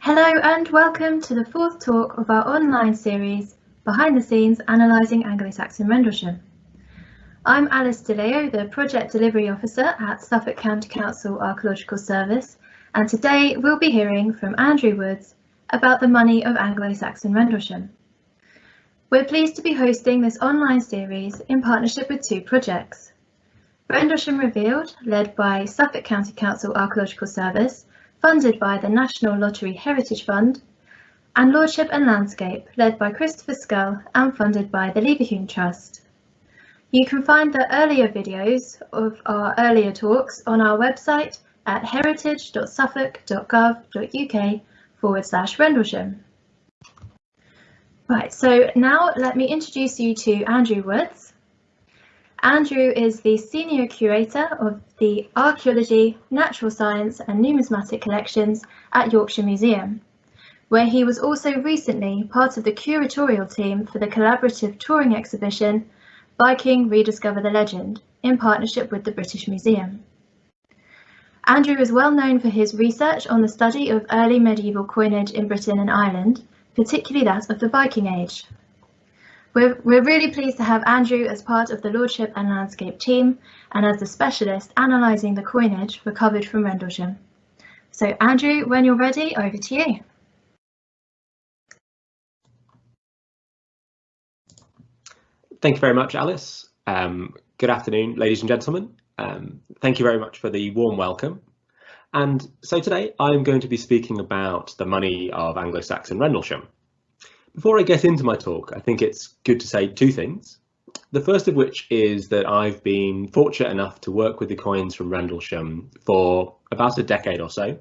Hello and welcome to the fourth talk of our online series, Behind the Scenes, Analysing Anglo-Saxon Rendlesham. I'm Alice DeLeo, the Project Delivery Officer at Suffolk County Council Archaeological Service, and today we'll be hearing from Andrew Woods about the money of Anglo-Saxon Rendlesham. We're pleased to be hosting this online series in partnership with two projects. Rendlesham Revealed, led by Suffolk County Council Archaeological Service, funded by the National Lottery Heritage Fund, and Lordship and Landscape, led by Christopher Scull and funded by the Leverhulme Trust. You can find the earlier videos of our earlier talks on our website at heritage.suffolk.gov.uk/Rendlesham. Right, so now let me introduce you to Andrew Woods. Andrew is the Senior Curator of the Archaeology, Natural Science and Numismatic Collections at Yorkshire Museum, where he was also recently part of the curatorial team for the collaborative touring exhibition Viking Rediscover the Legend, in partnership with the British Museum. Andrew is well known for his research on the study of early medieval coinage in Britain and Ireland, particularly that of the Viking Age. We're really pleased to have Andrew as part of the Lordship and Landscape team and as the specialist analysing the coinage recovered from Rendlesham. So Andrew, when you're ready, over to you. Thank you very much, Alice. Good afternoon, ladies and gentlemen. Thank you very much for the warm welcome. And so today I'm going to be speaking about the money of Anglo-Saxon Rendlesham. Before I get into my talk, I think it's good to say two things. The first of which is that I've been fortunate enough to work with the coins from Rendlesham for about a decade or so,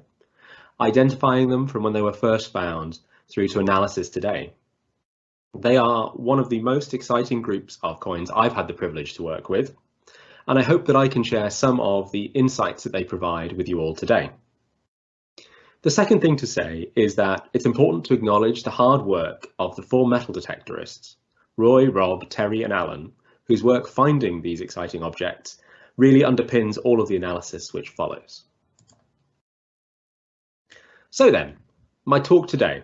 identifying them from when they were first found through to analysis today. They are one of the most exciting groups of coins I've had the privilege to work with, and I hope that I can share some of the insights that they provide with you all today. The second thing to say is that it's important to acknowledge the hard work of the four metal detectorists, Roy, Rob, Terry and Alan, whose work finding these exciting objects really underpins all of the analysis which follows. So then, my talk today.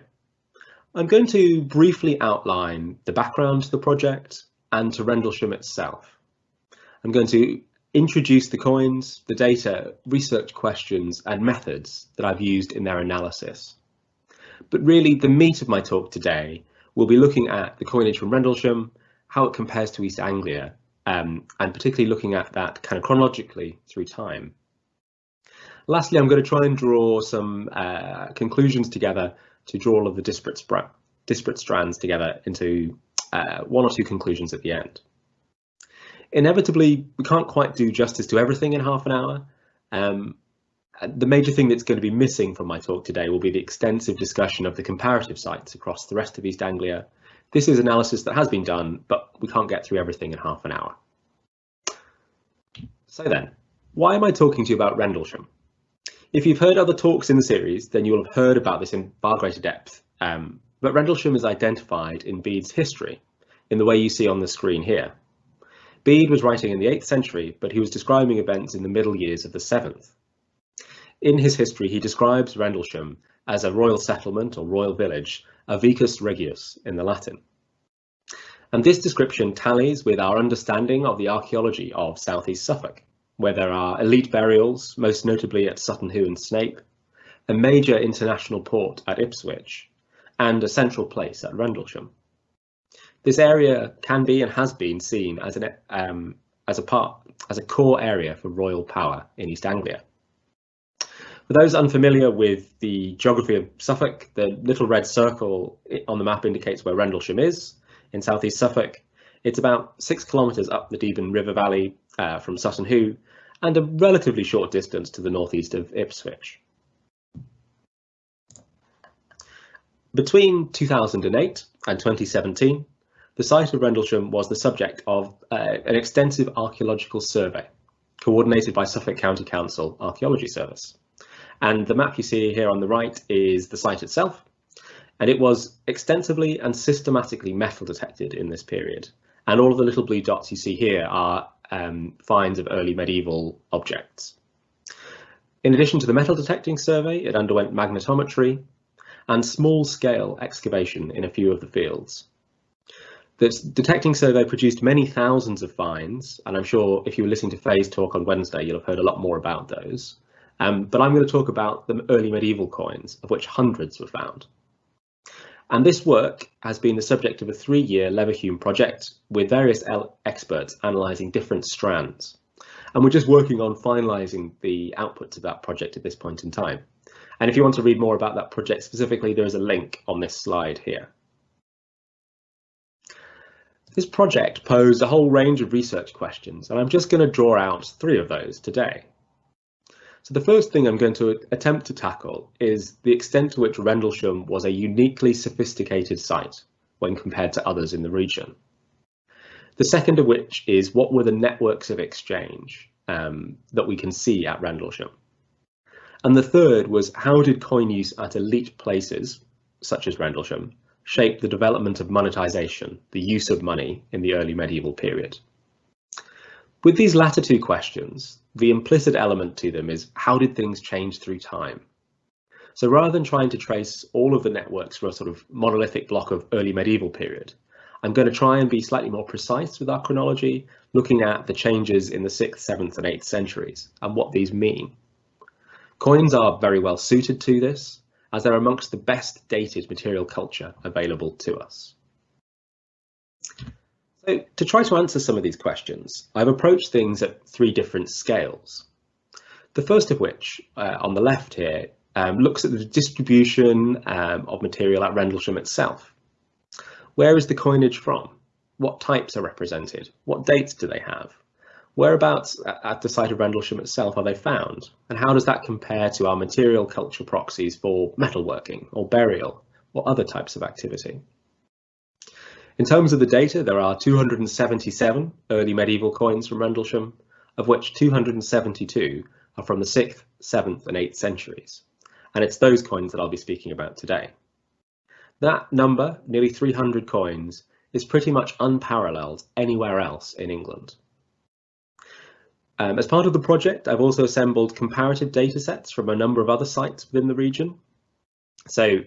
I'm going to briefly outline the background to the project and to Rendlesham itself. I'm going to introduce the coins, the data, research questions and methods that I've used in their analysis. But really the meat of my talk today will be looking at the coinage from Rendlesham, how it compares to East Anglia, and particularly looking at that kind of chronologically through time. Lastly, I'm going to try and draw some conclusions together to draw all of the disparate strands together into one or two conclusions at the end. Inevitably, we can't quite do justice to everything in half an hour. The major thing that's going to be missing from my talk today will be the extensive discussion of the comparative sites across the rest of East Anglia. This is analysis that has been done, but we can't get through everything in half an hour. So then, why am I talking to you about Rendlesham? If you've heard other talks in the series, then you will have heard about this in far greater depth. But Rendlesham is identified in Bede's history in the way you see on the screen here. Bede was writing in the 8th century, but he was describing events in the middle years of the 7th. In his history, he describes Rendlesham as a royal settlement or royal village, a vicus regius in the Latin. And this description tallies with our understanding of the archaeology of southeast Suffolk, where there are elite burials, most notably at Sutton Hoo and Snape, a major international port at Ipswich, and a central place at Rendlesham. This area can be and has been seen as a core area for royal power in East Anglia. For those unfamiliar with the geography of Suffolk, the little red circle on the map indicates where Rendlesham is in southeast Suffolk. It's about 6 kilometres up the Deben River Valley from Sutton Hoo and a relatively short distance to the northeast of Ipswich. Between 2008 and 2017, the site of Rendlesham was the subject of an extensive archaeological survey coordinated by Suffolk County Council Archaeology Service. And the map you see here on the right is the site itself, and it was extensively and systematically metal detected in this period. And all of the little blue dots you see here are finds of early medieval objects. In addition to the metal detecting survey, it underwent magnetometry, and small-scale excavation in a few of the fields. The detecting survey produced many thousands of finds, and I'm sure if you were listening to Faye's talk on Wednesday, you'll have heard a lot more about those. But I'm going to talk about the early medieval coins, of which hundreds were found. And this work has been the subject of a 3-year Leverhulme project with various experts analysing different strands. And we're just working on finalising the outputs of that project at this point in time. And if you want to read more about that project specifically, there is a link on this slide here. This project posed a whole range of research questions, and I'm just going to draw out 3 of those today. So the first thing I'm going to attempt to tackle is the extent to which Rendlesham was a uniquely sophisticated site when compared to others in the region. The second of which is what were the networks of exchange that we can see at Rendlesham. And the third was how did coin use at elite places, such as Rendlesham, shape the development of monetization, the use of money in the early medieval period. With these latter 2 questions, the implicit element to them is how did things change through time? So rather than trying to trace all of the networks for a sort of monolithic block of early medieval period, I'm going to try and be slightly more precise with our chronology, looking at the changes in the 6th, 7th and 8th centuries and what these mean. Coins are very well suited to this, as they're amongst the best dated material culture available to us. So to try to answer some of these questions, I've approached things at 3 different scales. The first of which, on the left here, looks at the distribution of material at Rendlesham itself. Where is the coinage from? What types are represented? What dates do they have? Whereabouts at the site of Rendlesham itself are they found? And how does that compare to our material culture proxies for metalworking or burial or other types of activity? In terms of the data, there are 277 early medieval coins from Rendlesham, of which 272 are from the 6th, 7th and 8th centuries. And it's those coins that I'll be speaking about today. That number, nearly 300 coins, is pretty much unparalleled anywhere else in England. As part of the project, I've also assembled comparative data sets from a number of other sites within the region. So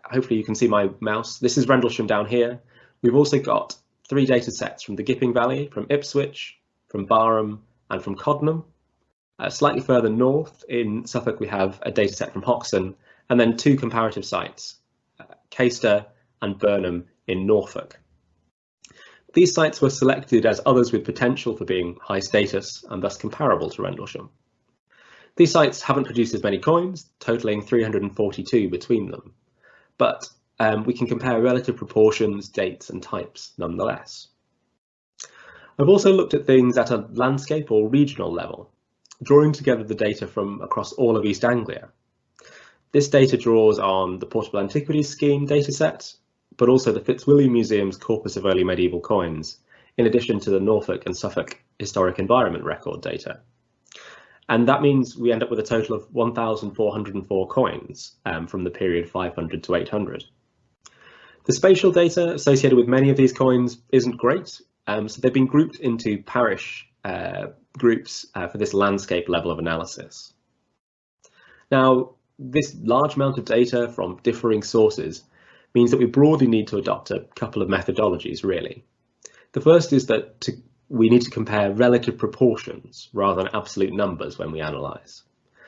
hopefully you can see my mouse. This is Rendlesham down here. We've also got 3 data sets from the Gipping Valley, from Ipswich, from Barham and from Coddenham. Slightly further north in Suffolk, we have a data set from Hoxton, and then 2 comparative sites, Caister and Burnham in Norfolk. These sites were selected as others with potential for being high status and thus comparable to Rendlesham. These sites haven't produced as many coins, totaling 342 between them, but we can compare relative proportions, dates and types nonetheless. I've also looked at things at a landscape or regional level, drawing together the data from across all of East Anglia. This data draws on the Portable Antiquities Scheme dataset, but also the Fitzwilliam Museum's corpus of early medieval coins, in addition to the Norfolk and Suffolk Historic Environment Record data. And that means we end up with a total of 1,404 coins from the period 500 to 800. The spatial data associated with many of these coins isn't great, so they've been grouped into parish groups for this landscape level of analysis. Now, this large amount of data from differing sources means that we broadly need to adopt a couple of methodologies, really. The first is that we need to compare relative proportions rather than absolute numbers when we analyse.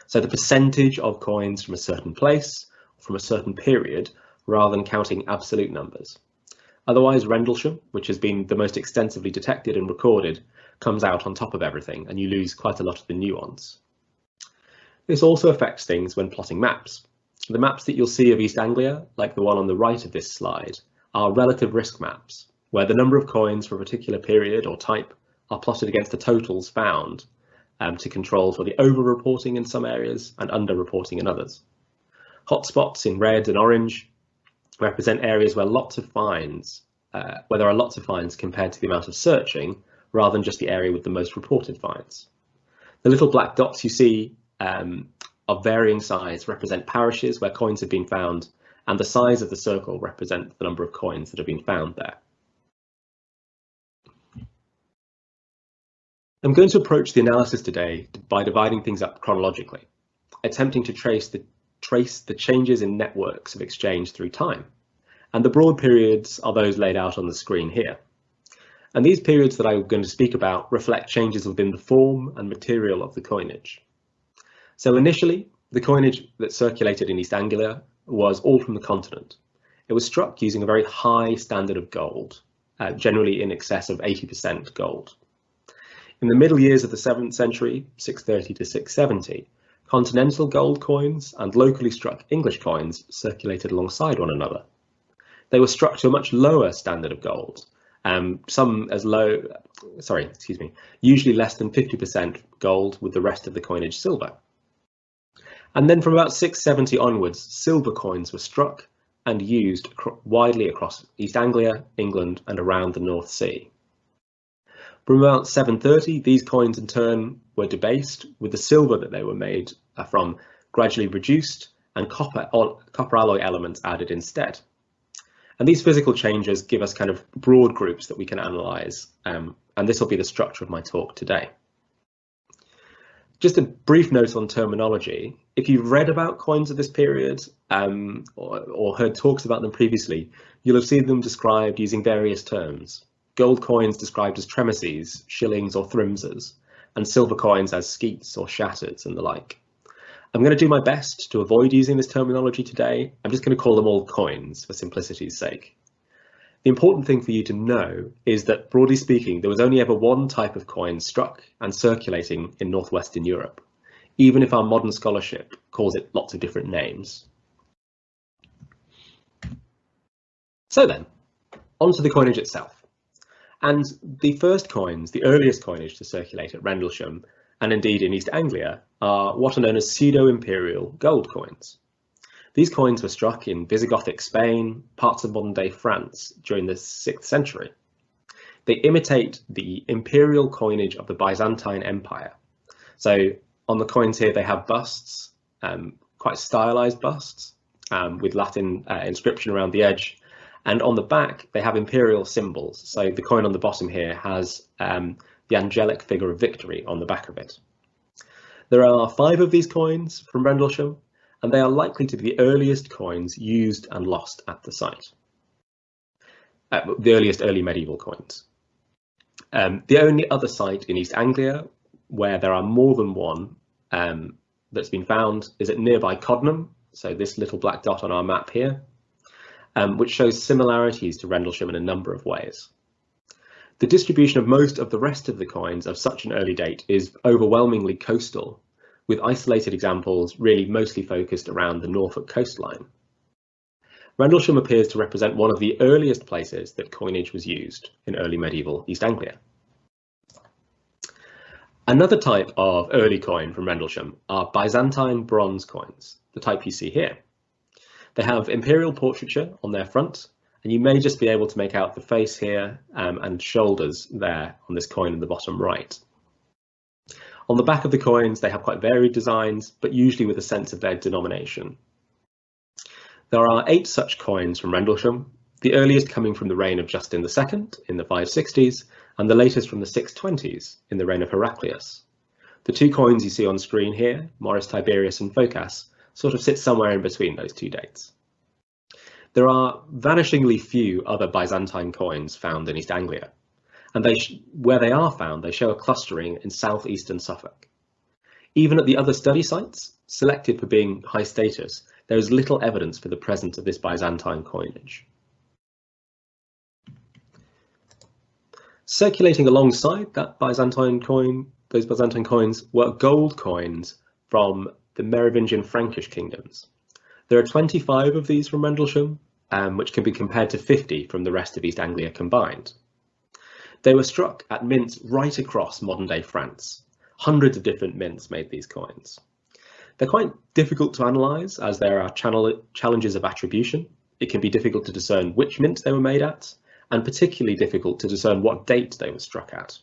So the percentage of coins from a certain place, from a certain period, rather than counting absolute numbers. Otherwise, Rendlesham, which has been the most extensively detected and recorded, comes out on top of everything and you lose quite a lot of the nuance. This also affects things when plotting maps. The maps that you'll see of East Anglia, like the one on the right of this slide, are relative risk maps, where the number of coins for a particular period or type are plotted against the totals found to control for the over-reporting in some areas and under-reporting in others. Hotspots in red and orange represent areas where there are lots of finds compared to the amount of searching, rather than just the area with the most reported finds. The little black dots you see of varying size represent parishes where coins have been found, and the size of the circle represents the number of coins that have been found there. I'm going to approach the analysis today by dividing things up chronologically, attempting to trace the trace the changes in networks of exchange through time. And the broad periods are those laid out on the screen here. And these periods that I'm going to speak about reflect changes within the form and material of the coinage. So initially, the coinage that circulated in East Anglia was all from the continent. It was struck using a very high standard of gold, generally in excess of 80% gold. In the middle years of the 7th century, 630 to 670, continental gold coins and locally struck English coins circulated alongside one another. They were struck to a much lower standard of gold, usually less than 50% gold with the rest of the coinage silver. And then from about 670 onwards, silver coins were struck and used widely across East Anglia, England, and around the North Sea. From about 730, these coins in turn were debased, with the silver that they were made from gradually reduced and copper alloy elements added instead. And these physical changes give us kind of broad groups that we can analyse, and this will be the structure of my talk today. Just a brief note on terminology. If you've read about coins of this period or heard talks about them previously, you'll have seen them described using various terms. Gold coins described as tremises, shillings or thrimses, and silver coins as skeets or shatters and the like. I'm going to do my best to avoid using this terminology today. I'm just going to call them all coins for simplicity's sake. The important thing for you to know is that, broadly speaking, there was only ever one type of coin struck and circulating in northwestern Europe, even if our modern scholarship calls it lots of different names. So then, onto the coinage itself. And the first coins, the earliest coinage to circulate at Rendlesham, and indeed in East Anglia, are what are known as pseudo-imperial gold coins. These coins were struck in Visigothic Spain, parts of modern-day France during the 6th century. They imitate the imperial coinage of the Byzantine Empire. So on the coins here, they have busts, quite stylized busts, with Latin inscription around the edge. And on the back, they have imperial symbols. So the coin on the bottom here has the angelic figure of victory on the back of it. There are 5 of these coins from Rendlesham, and they are likely to be the earliest coins used and lost at the site. The earliest early medieval coins. The only other site in East Anglia where there are more than one that's been found is at nearby Codnham, so this little black dot on our map here, which shows similarities to Rendlesham in a number of ways. The distribution of most of the rest of the coins of such an early date is overwhelmingly coastal, with isolated examples really mostly focused around the Norfolk coastline. Rendlesham appears to represent one of the earliest places that coinage was used in early medieval East Anglia. Another type of early coin from Rendlesham are Byzantine bronze coins, the type you see here. They have imperial portraiture on their front, and you may just be able to make out the face here and shoulders there on this coin in the bottom right. On the back of the coins, they have quite varied designs, but usually with a sense of their denomination. There are 8 such coins from Rendlesham, the earliest coming from the reign of Justin II in the 560s, and the latest from the 620s in the reign of Heraclius. The 2 coins you see on screen here, Maurice Tiberius and Phocas, sort of sit somewhere in between those 2 dates. There are vanishingly few other Byzantine coins found in East Anglia, and where they are found, they show a clustering in southeastern Suffolk. Even at the other study sites, selected for being high status, there is little evidence for the presence of this Byzantine coinage. Circulating alongside that Byzantine coin, those Byzantine coins, were gold coins from the Merovingian Frankish kingdoms. There are 25 of these from Rendlesham, which can be compared to 50 from the rest of East Anglia combined. They were struck at mints right across modern-day France. Hundreds of different mints made these coins. They're quite difficult to analyse as there are challenges of attribution. It can be difficult to discern which mint they were made at, and particularly difficult to discern what date they were struck at.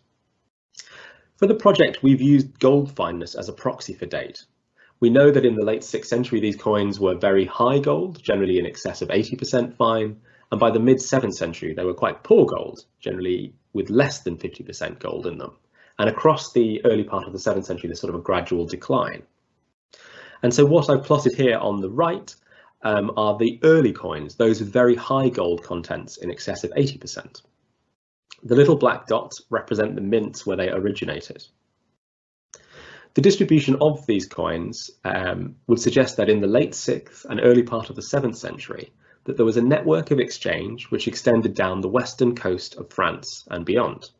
For the project, we've used gold fineness as a proxy for date. We know that in the late 6th century, these coins were very high gold, generally in excess of 80% fine, and by the mid 7th century, they were quite poor gold, generally with less than 50% gold in them. And across the early part of the 7th century, there's sort of a gradual decline. And so what I've plotted here on the right are the early coins, those with very high gold contents in excess of 80%. The little black dots represent the mints where they originated. The distribution of these coins would suggest that in the late 6th and early part of the 7th century, that there was a network of exchange which extended down the western coast of France and beyond.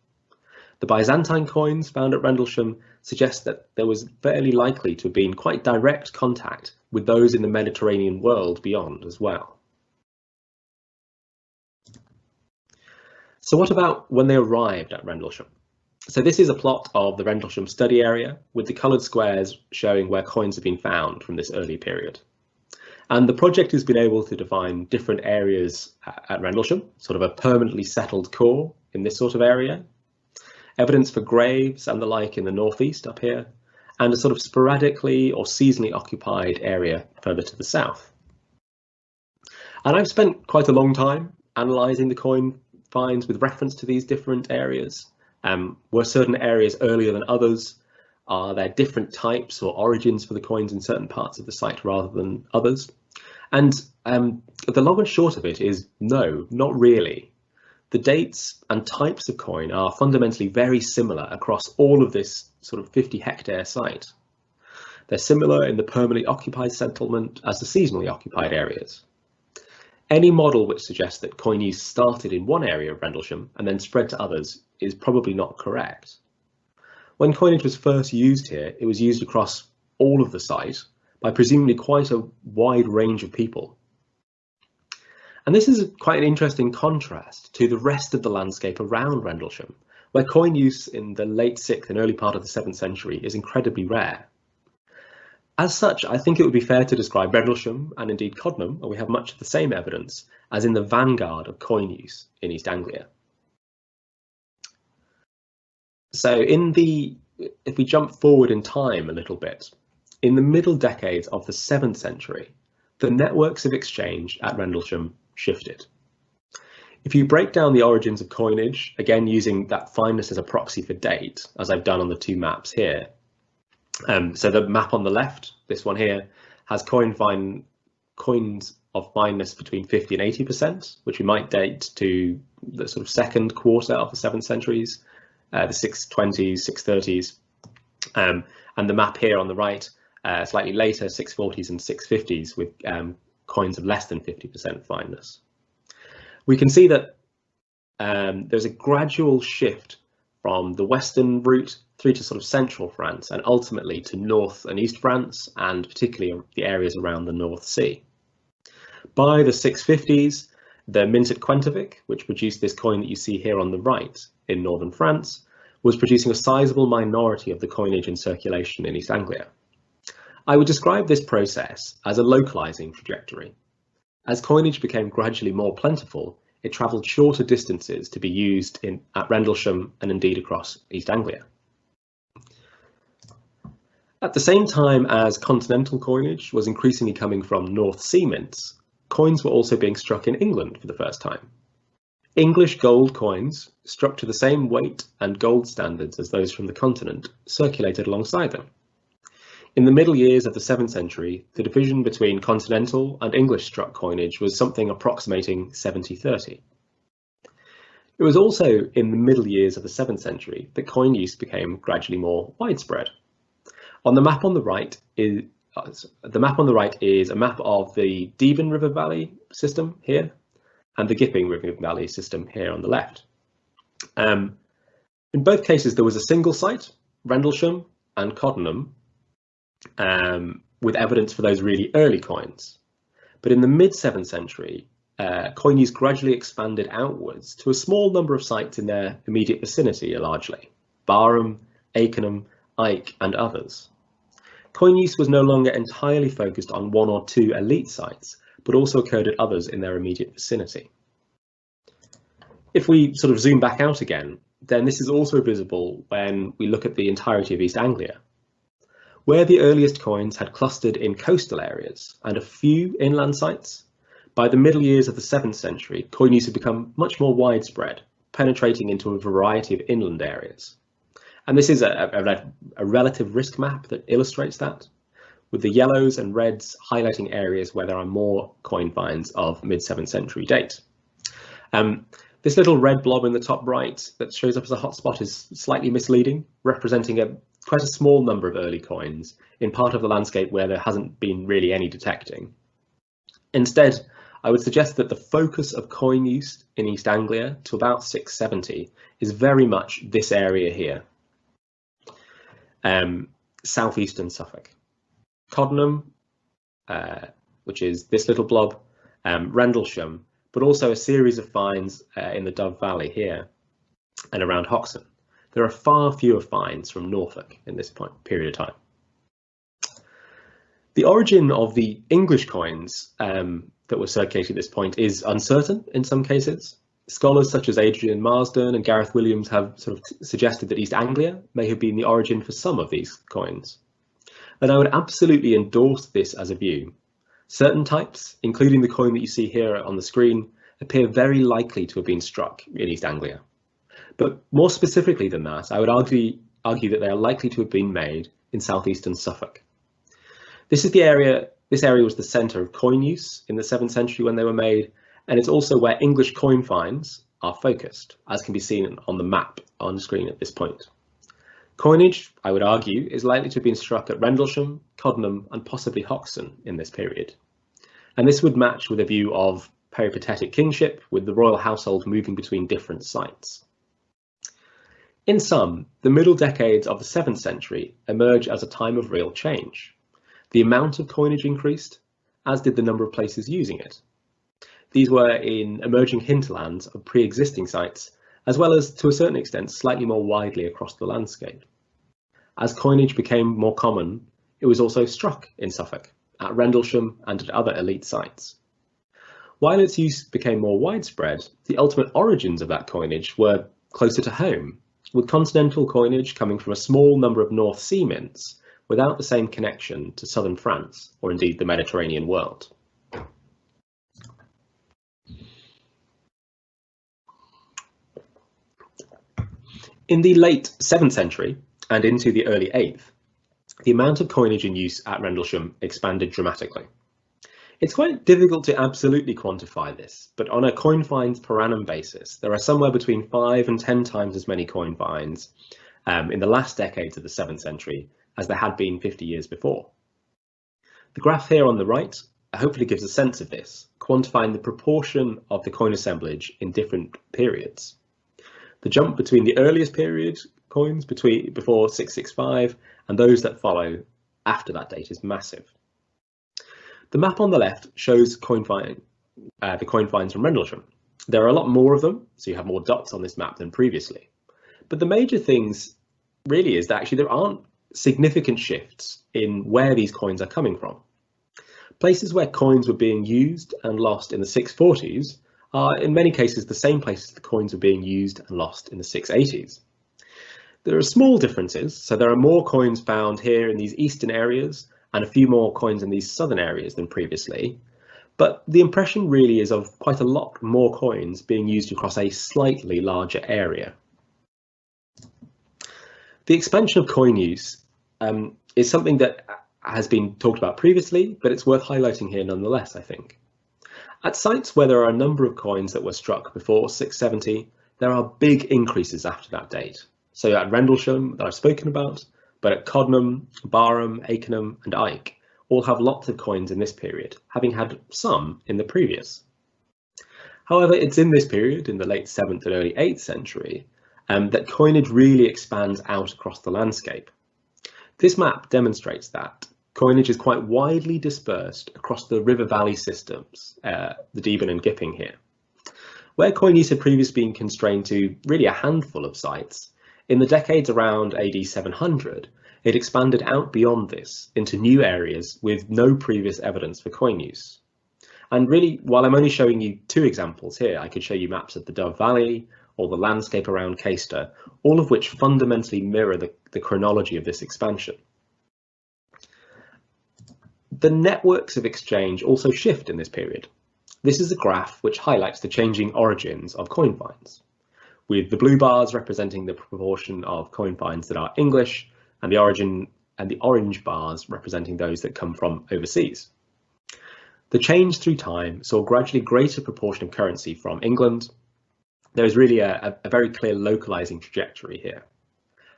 The Byzantine coins found at Rendlesham suggest that there was fairly likely to have been quite direct contact with those in the Mediterranean world beyond as well. So what about when they arrived at Rendlesham? So this is a plot of the Rendlesham study area with the coloured squares showing where coins have been found from this early period. And the project has been able to define different areas at Rendlesham, sort of a permanently settled core in this sort of area, evidence for graves and the like in the northeast up here, and a sort of sporadically or seasonally occupied area further to the south. And I've spent quite a long time analysing the coin finds with reference to these different areas. Were certain areas earlier than others? Are there different types or origins for the coins in certain parts of the site rather than others? And the long and short of it is no, not really. The dates and types of coin are fundamentally very similar across all of this sort of 50-hectare site. They're similar in the permanently occupied settlement as the seasonally occupied areas. Any model which suggests that coin use started in one area of Rendlesham and then spread to others is probably not correct. When coinage was first used here, it was used across all of the site by presumably quite a wide range of people. And this is quite an interesting contrast to the rest of the landscape around Rendlesham, where coin use in the late 6th and early part of the 7th century is incredibly rare. As such, I think it would be fair to describe Rendlesham and indeed Codnham, where we have much of the same evidence, as in the vanguard of coin use in East Anglia. So if we jump forward in time a little bit, in the middle decades of the 7th century, the networks of exchange at Rendlesham shifted. If you break down the origins of coinage, again using that fineness as a proxy for date, as I've done on the two maps here. So the map on the left, this one here, has coins of fineness between 50 and 80%, which we might date to the sort of second quarter of the 7th centuries, the 620s, 630s. And the map here on the right, slightly later, 640s and 650s with coins of less than 50% fineness. We can see that there's a gradual shift from the western route through to sort of central France and ultimately to north and east France, and particularly the areas around the North Sea. By the 650s, the mint at Quentovic, which produced this coin that you see here on the right in northern France, was producing a sizable minority of the coinage in circulation in East Anglia. I would describe this process as a localizing trajectory. As coinage became gradually more plentiful, it travelled shorter distances to be used at Rendlesham and indeed across East Anglia. At the same time as continental coinage was increasingly coming from North Sea mints, coins were also being struck in England for the first time. English gold coins, struck to the same weight and gold standards as those from the continent, circulated alongside them. In the middle years of the 7th century, the division between continental and English struck coinage was something approximating 70-30. It was also in the middle years of the 7th century that coin use became gradually more widespread. On the map on the right is a map of the Deben River Valley system here and the Gipping River Valley system here on the left. In both cases, there was a single site, Rendlesham and Codnham, with evidence for those really early coins. But in the mid-7th century, coin use gradually expanded outwards to a small number of sites in their immediate vicinity, largely Barham, Akenham, Ike and others. Coin use was no longer entirely focused on one or two elite sites, but also occurred at others in their immediate vicinity. If we sort of zoom back out again, then this is also visible when we look at the entirety of East Anglia. Where the earliest coins had clustered in coastal areas and a few inland sites, by the middle years of the 7th century, coin use had become much more widespread, penetrating into a variety of inland areas. And this is a relative risk map that illustrates that. with the yellows and reds highlighting areas where there are more coin finds of mid-7th century date. This little red blob in the top right that shows up as a hotspot is slightly misleading, representing quite a small number of early coins in part of the landscape where there hasn't been really any detecting. Instead, I would suggest that the focus of coin use in East Anglia to about 670 is very much this area here, southeastern Suffolk. Codnam, which is this little blob, Rendlesham, but also a series of finds in the Dove Valley here and around Hoxton. There are far fewer finds from Norfolk in this period of time. The origin of the English coins that were circulated at this point is uncertain in some cases. Scholars such as Adrian Marsden and Gareth Williams have sort of suggested that East Anglia may have been the origin for some of these coins. And I would absolutely endorse this as a view. Certain types, including the coin that you see here on the screen, appear very likely to have been struck in East Anglia. But more specifically than that, I would argue that they are likely to have been made in southeastern Suffolk. This area was the centre of coin use in the 7th century when they were made, and it's also where English coin finds are focused, as can be seen on the map on screen at this point. Coinage, I would argue, is likely to have been struck at Rendlesham, Codnam and possibly Hoxton in this period. And this would match with a view of peripatetic kingship, with the royal household moving between different sites. In sum, the middle decades of the 7th century emerge as a time of real change. The amount of coinage increased, as did the number of places using it. These were in emerging hinterlands of pre-existing sites, as well as, to a certain extent, slightly more widely across the landscape. As coinage became more common, it was also struck in Suffolk, at Rendlesham and at other elite sites. While its use became more widespread, the ultimate origins of that coinage were closer to home, with continental coinage coming from a small number of North Sea mints, without the same connection to southern France, or indeed the Mediterranean world. In the late 7th century and into the early 8th, the amount of coinage in use at Rendlesham expanded dramatically. It's quite difficult to absolutely quantify this, but on a coin finds per annum basis, there are somewhere between 5 and 10 times as many coin finds in the last decades of the 7th century as there had been 50 years before. The graph here on the right hopefully gives a sense of this, quantifying the proportion of the coin assemblage in different periods. The jump between the earliest period coins before 665 and those that follow after that date is massive. The map on the left shows the coin finds from Rendlesham. There are a lot more of them, so you have more dots on this map than previously. But the major things really is that actually there aren't significant shifts in where these coins are coming from. Places where coins were being used and lost in the 640s are in many cases the same places the coins were being used and lost in the 680s. There are small differences, so there are more coins found here in these eastern areas and a few more coins in these southern areas than previously, but the impression really is of quite a lot more coins being used across a slightly larger area. The expansion of coin use is something that has been talked about previously, but it's worth highlighting here nonetheless, I think. At sites where there are a number of coins that were struck before 670, there are big increases after that date. So at Rendlesham that I've spoken about, but at Codnam, Barham, Akenham and Ike all have lots of coins in this period, having had some in the previous. However, it's in this period, in the late 7th and early 8th century, that coinage really expands out across the landscape. This map demonstrates that coinage is quite widely dispersed across the river valley systems, the Deben and Gipping here. Where coin use had previously been constrained to really a handful of sites, in the decades around AD 700, it expanded out beyond this into new areas with no previous evidence for coin use. And really, while I'm only showing you 2 examples here, I could show you maps of the Dove Valley or the landscape around Caister, all of which fundamentally mirror the chronology of this expansion. The networks of exchange also shift in this period. This is a graph which highlights the changing origins of coin finds, with the blue bars representing the proportion of coin finds that are English and the origin and the orange bars representing those that come from overseas. The change through time saw a gradually greater proportion of currency from England. There is really a very clear localizing trajectory here.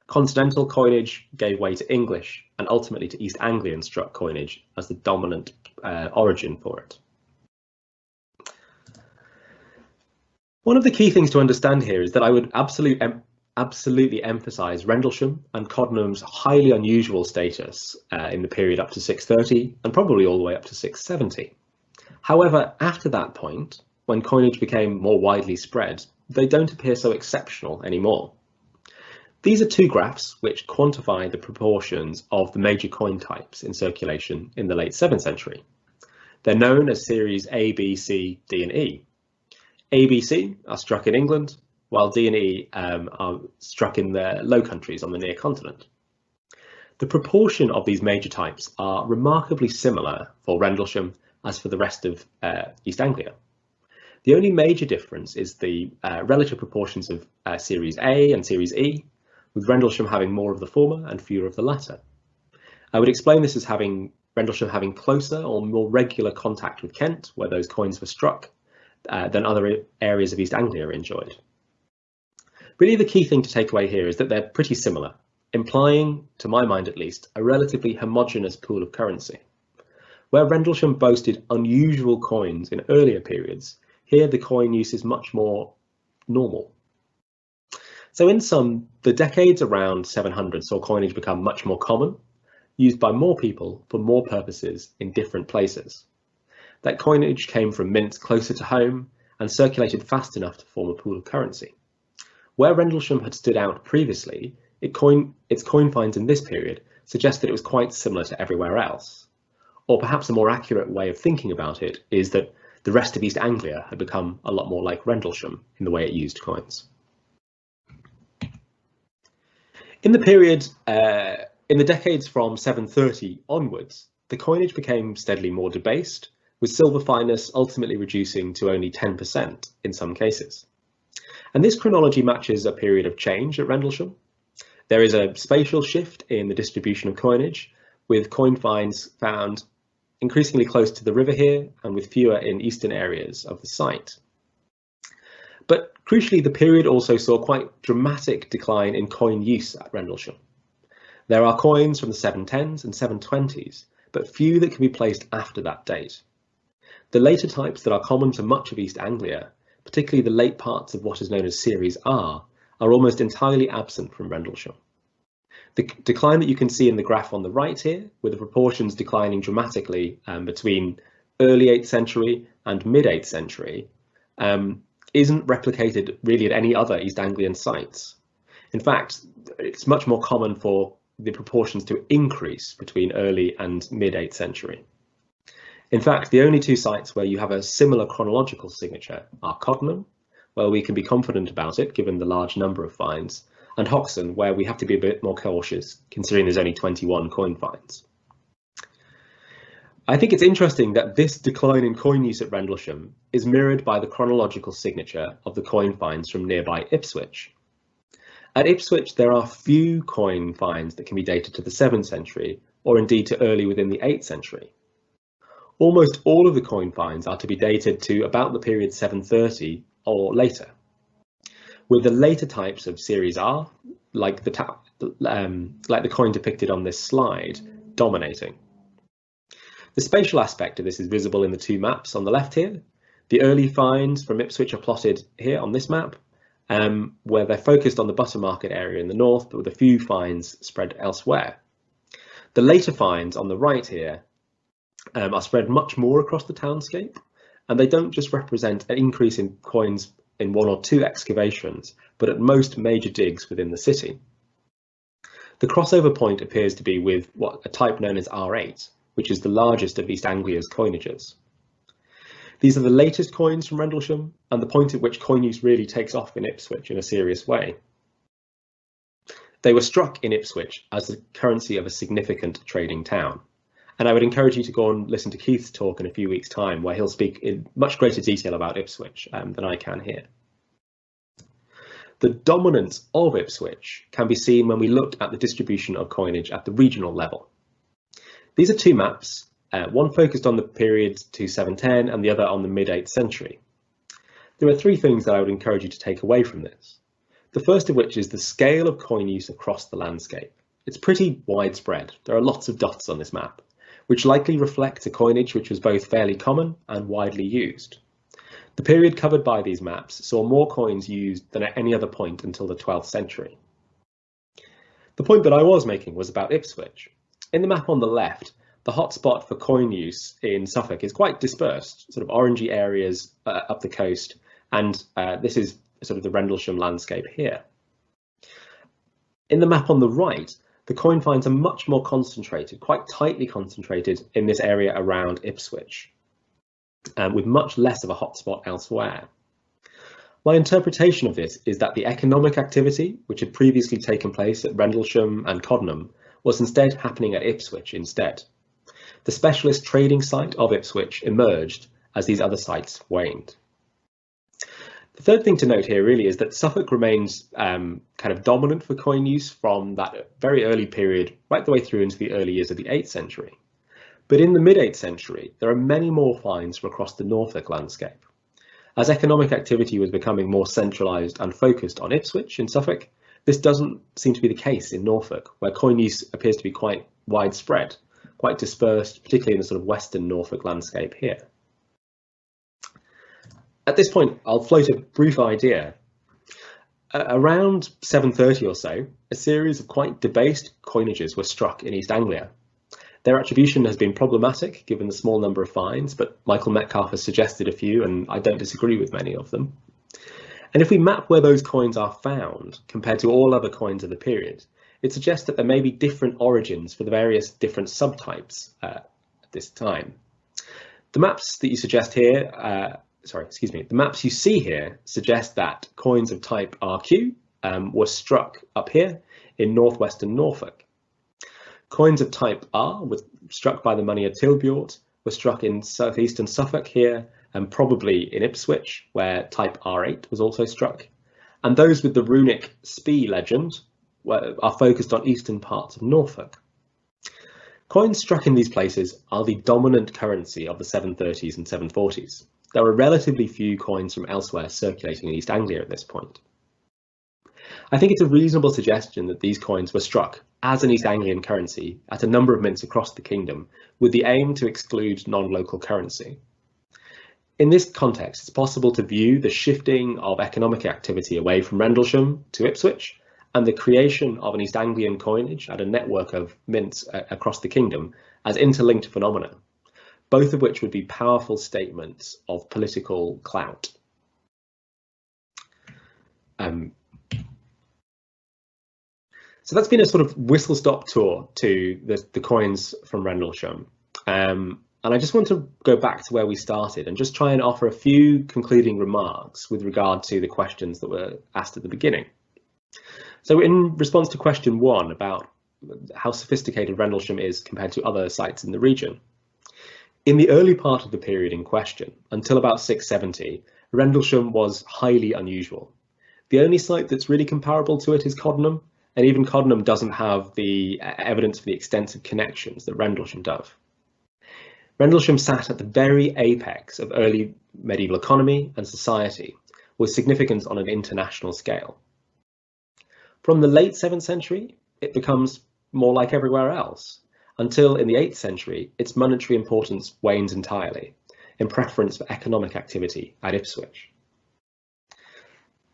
Continental coinage gave way to English and ultimately to East Anglian struck coinage as the dominant origin for it. One of the key things to understand here is that I would absolutely emphasise Rendlesham and Codnam's highly unusual status in the period up to 630 and probably all the way up to 670. However, after that point, when coinage became more widely spread, they don't appear so exceptional anymore. These are two graphs which quantify the proportions of the major coin types in circulation in the late 7th century. They're known as series A, B, C, D and E. A, B, C are struck in England, while D and E are struck in the Low Countries on the near continent. The proportion of these major types are remarkably similar for Rendlesham as for the rest of East Anglia. The only major difference is the relative proportions of Series A and Series E, with Rendlesham having more of the former and fewer of the latter. I would explain this as Rendlesham having closer or more regular contact with Kent, where those coins were struck, than other areas of East Anglia enjoyed. Really, the key thing to take away here is that they're pretty similar, implying, to my mind at least, a relatively homogeneous pool of currency. Where Rendlesham boasted unusual coins in earlier periods, here the coin use is much more normal. So in sum, the decades around 700 saw coinage become much more common, used by more people for more purposes in different places. That coinage came from mints closer to home and circulated fast enough to form a pool of currency. Where Rendlesham had stood out previously, its coin finds in this period suggest that it was quite similar to everywhere else. Or perhaps a more accurate way of thinking about it is that the rest of East Anglia had become a lot more like Rendlesham in the way it used coins. In the period, in the decades from 730 onwards, the coinage became steadily more debased, with silver fineness ultimately reducing to only 10% in some cases. And this chronology matches a period of change at Rendlesham. There is a spatial shift in the distribution of coinage, with coin finds found increasingly close to the river here and with fewer in eastern areas of the site. But crucially, the period also saw quite dramatic decline in coin use at Rendlesham. There are coins from the 710s and 720s, but few that can be placed after that date. The later types that are common to much of East Anglia, particularly the late parts of what is known as Series R, are almost entirely absent from Rendlesham. The decline that you can see in the graph on the right here, with the proportions declining dramatically between early 8th century and mid 8th century, isn't replicated really at any other East Anglian sites. In fact, it's much more common for the proportions to increase between early and mid 8th century. In fact, the only two sites where you have a similar chronological signature are Codnam, where we can be confident about it given the large number of finds, and Hoxton, where we have to be a bit more cautious considering there's only 21 coin finds. I think it's interesting that this decline in coin use at Rendlesham is mirrored by the chronological signature of the coin finds from nearby Ipswich. At Ipswich, there are few coin finds that can be dated to the 7th century, or indeed to early within the 8th century. Almost all of the coin finds are to be dated to about the period 730 or later, with the later types of Series R, like the coin depicted on this slide, dominating. The spatial aspect of this is visible in the two maps on the left here. The early finds from Ipswich are plotted here on this map, where they're focused on the Buttermarket area in the north, but with a few finds spread elsewhere. The later finds on the right here are spread much more across the townscape, and they don't just represent an increase in coins in one or two excavations, but at most major digs within the city. The crossover point appears to be with a type known as R8, which is the largest of East Anglia's coinages. These are the latest coins from Rendlesham and the point at which coin use really takes off in Ipswich in a serious way. They were struck in Ipswich as the currency of a significant trading town. And I would encourage you to go and listen to Keith's talk in a few weeks' time, where he'll speak in much greater detail about Ipswich than I can here. The dominance of Ipswich can be seen when we look at the distribution of coinage at the regional level. These are two maps, one focused on the period to 710 and the other on the mid-8th century. There are three things that I would encourage you to take away from this. The first of which is the scale of coin use across the landscape. It's pretty widespread. There are lots of dots on this map, which likely reflect a coinage which was both fairly common and widely used. The period covered by these maps saw more coins used than at any other point until the 12th century. The point that I was making was about Ipswich. In the map on the left, the hotspot for coin use in Suffolk is quite dispersed, sort of orangey areas up the coast, and this is sort of the Rendlesham landscape here. In the map on the right, the coin finds are much more concentrated, quite tightly concentrated in this area around Ipswich, with much less of a hotspot elsewhere. My interpretation of this is that the economic activity, which had previously taken place at Rendlesham and Coddenham, was instead happening at Ipswich instead. The specialist trading site of Ipswich emerged as these other sites waned. The third thing to note here really is that Suffolk remains kind of dominant for coin use from that very early period right the way through into the early years of the 8th century. But in the mid-8th century, there are many more finds from across the Norfolk landscape. As economic activity was becoming more centralised and focused on Ipswich in Suffolk, this doesn't seem to be the case in Norfolk, where coin use appears to be quite widespread, quite dispersed, particularly in the sort of western Norfolk landscape here. At this point, I'll float a brief idea. Around 730 or so, a series of quite debased coinages were struck in East Anglia. Their attribution has been problematic given the small number of finds, but Michael Metcalfe has suggested a few, and I don't disagree with many of them. And if we map where those coins are found compared to all other coins of the period, it suggests that there may be different origins for the various different subtypes at this time. The maps that you suggest here, the maps you see here suggest that coins of type RQ were struck up here in northwestern Norfolk. Coins of type R were struck by the money of Tilbuort, were struck in southeastern Suffolk here, and probably in Ipswich, where type R8 was also struck. And those with the runic Spee legend are focused on eastern parts of Norfolk. Coins struck in these places are the dominant currency of the 730s and 740s. There are relatively few coins from elsewhere circulating in East Anglia at this point. I think it's a reasonable suggestion that these coins were struck as an East Anglian currency at a number of mints across the kingdom, with the aim to exclude non-local currency. In this context, it's possible to view the shifting of economic activity away from Rendlesham to Ipswich and the creation of an East Anglian coinage at a network of mints across the kingdom as interlinked phenomena, both of which would be powerful statements of political clout. So that's been a sort of whistle-stop tour to the coins from Rendlesham. And I just want to go back to where we started and just try and offer a few concluding remarks with regard to the questions that were asked at the beginning. So in response to question 1 about how sophisticated Rendlesham is compared to other sites in the region, in the early part of the period in question, until about 670, Rendlesham was highly unusual. The only site that's really comparable to it is Coddenham, and even Coddenham doesn't have the evidence for the extensive connections that Rendlesham does. Rendlesham sat at the very apex of early medieval economy and society, with significance on an international scale. From the late 7th century, it becomes more like everywhere else, until in the 8th century, its monetary importance wanes entirely, in preference for economic activity at Ipswich.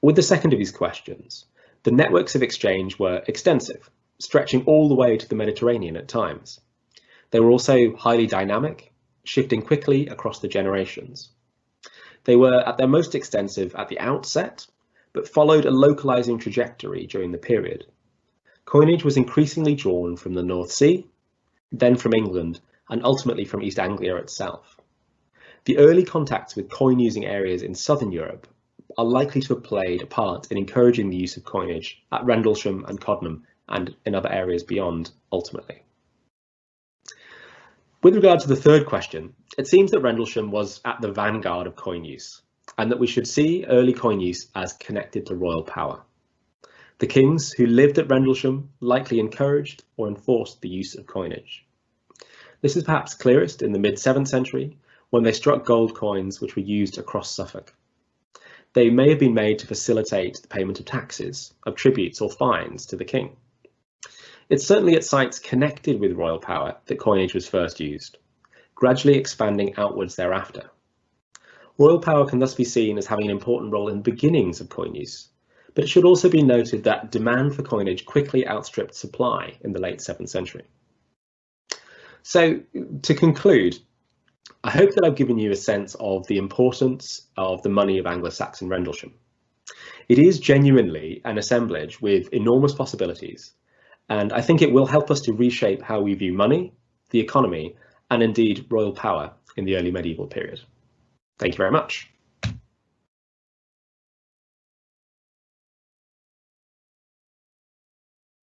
With the second of these questions, the networks of exchange were extensive, stretching all the way to the Mediterranean at times. They were also highly dynamic, shifting quickly across the generations. They were at their most extensive at the outset, but followed a localizing trajectory during the period. Coinage was increasingly drawn from the North Sea, then from England, and ultimately from East Anglia itself. The early contacts with coin-using areas in southern Europe are likely to have played a part in encouraging the use of coinage at Rendlesham and Coddenham and in other areas beyond ultimately. With regard to the third question, it seems that Rendlesham was at the vanguard of coin use, and that we should see early coin use as connected to royal power. The kings who lived at Rendlesham likely encouraged or enforced the use of coinage. This is perhaps clearest in the mid-7th century, when they struck gold coins which were used across Suffolk. They may have been made to facilitate the payment of taxes, of tributes or fines to the king. It's certainly at sites connected with royal power that coinage was first used, gradually expanding outwards thereafter. Royal power can thus be seen as having an important role in the beginnings of coin use, but it should also be noted that demand for coinage quickly outstripped supply in the late 7th century. So, to conclude, I hope that I've given you a sense of the importance of the money of Anglo-Saxon Rendlesham. It is genuinely an assemblage with enormous possibilities, and I think it will help us to reshape how we view money, the economy, and indeed royal power in the early medieval period. Thank you very much.